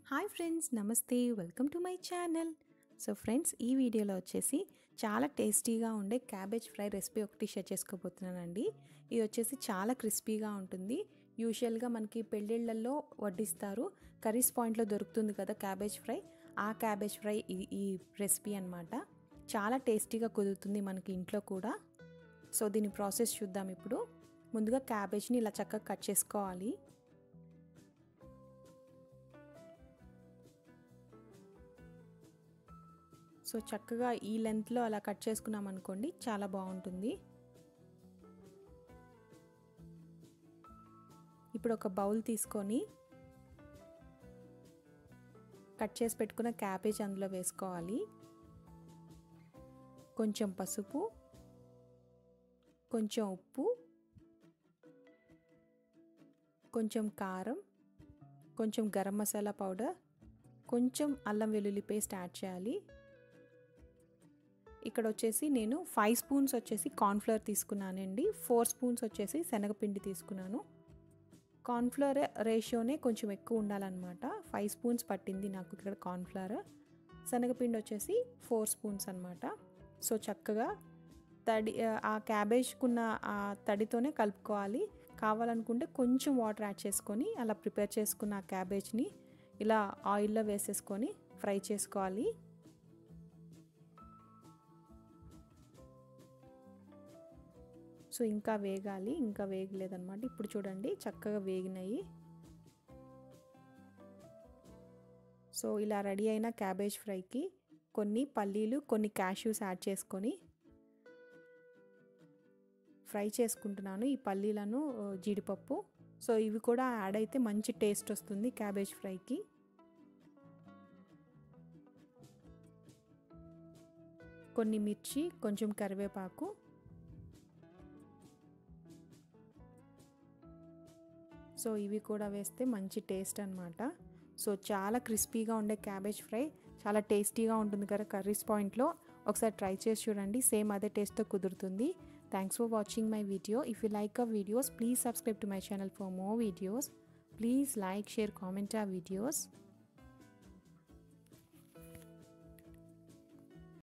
Hi friends, నమస్తే. Welcome to my channel. So friends, ఈ వీడియోలో వచ్చేసి చాలా టేస్టీగా ఉండే క్యాబేజ్ ఫ్రై రెసిపీ ఒకటి షేర్ చేసుకోబోతున్నానండి. ఇది వచ్చేసి చాలా క్రిస్పీగా ఉంటుంది. యూజువల్గా మనకి పెళ్ళిళ్ళల్లో వడ్డిస్తారు, కర్రీస్ పాయింట్లో దొరుకుతుంది కదా క్యాబేజ్ ఫ్రై. ఆ క్యాబేజ్ ఫ్రై ఈ రెసిపీ అనమాట. చాలా టేస్టీగా కుదురుతుంది మనకి ఇంట్లో కూడా. సో దీని ప్రాసెస్ చూద్దాం ఇప్పుడు. ముందుగా క్యాబేజ్ని ఇలా చక్కగా కట్ చేసుకోవాలి. సో చక్కగా ఈ లెంత్లో అలా కట్ చేసుకున్నాం అనుకోండి, చాలా బాగుంటుంది. ఇప్పుడు ఒక బౌల్ తీసుకొని కట్ చేసి పెట్టుకున్న క్యాబేజ్ అందులో వేసుకోవాలి. కొంచెం పసుపు, కొంచెం ఉప్పు, కొంచెం కారం, కొంచెం గరం మసాలా పౌడర్, కొంచెం అల్లం వెల్లుల్లి పేస్ట్ యాడ్ చేయాలి. ఇక్కడ వచ్చేసి నేను 5 స్పూన్స్ వచ్చేసి కార్న్ఫ్లవర్ తీసుకున్నానండి. 4 స్పూన్స్ వచ్చేసి శనగపిండి తీసుకున్నాను. కార్న్ఫ్లవర్ రేషియోనే కొంచెం ఎక్కువ ఉండాలన్నమాట. 5 స్పూన్స్ పట్టింది నాకు ఇక్కడ కార్న్ఫ్లవర్. శనగపిండి వచ్చేసి 4 స్పూన్స్ అనమాట. సో చక్కగా ఆ క్యాబేజ్కున్న ఆ తడితోనే కలుపుకోవాలి. కావాలనుకుంటే కొంచెం వాటర్ యాడ్ చేసుకొని అలా ప్రిపేర్ చేసుకున్న ఆ క్యాబేజ్ని ఇలా ఆయిల్లో వేసేసుకొని ఫ్రై చేసుకోవాలి. సో ఇంకా వేగాలి, ఇంకా వేగలేదన్నమాట. ఇప్పుడు చూడండి చక్కగా వేగినాయి. సో ఇలా రెడీ అయిన క్యాబేజ్ ఫ్రైకి కొన్ని పల్లీలు, కొన్ని క్యాష్యూస్ యాడ్ చేసుకొని ఫ్రై చేసుకుంటున్నాను. ఈ పల్లీలను, జీడిపప్పు. సో ఇవి కూడా యాడ్ అయితే మంచి టేస్ట్ వస్తుంది క్యాబేజ్ ఫ్రైకి. కొన్ని మిర్చి, కొంచెం కరివేపాకు, సో ఇవి కూడా వేస్తే మంచి టేస్ట్ అనమాట. సో చాలా క్రిస్పీగా ఉండే క్యాబేజ్ ఫ్రై చాలా టేస్టీగా ఉంటుంది కదా కర్రీస్ పాయింట్లో. ఒకసారి ట్రై చేసి చూడండి, సేమ్ అదే టేస్ట్తో కుదురుతుంది. Thanks for watching my video. If you like our videos, please subscribe to my channel for more videos. Please like, share, comment our videos.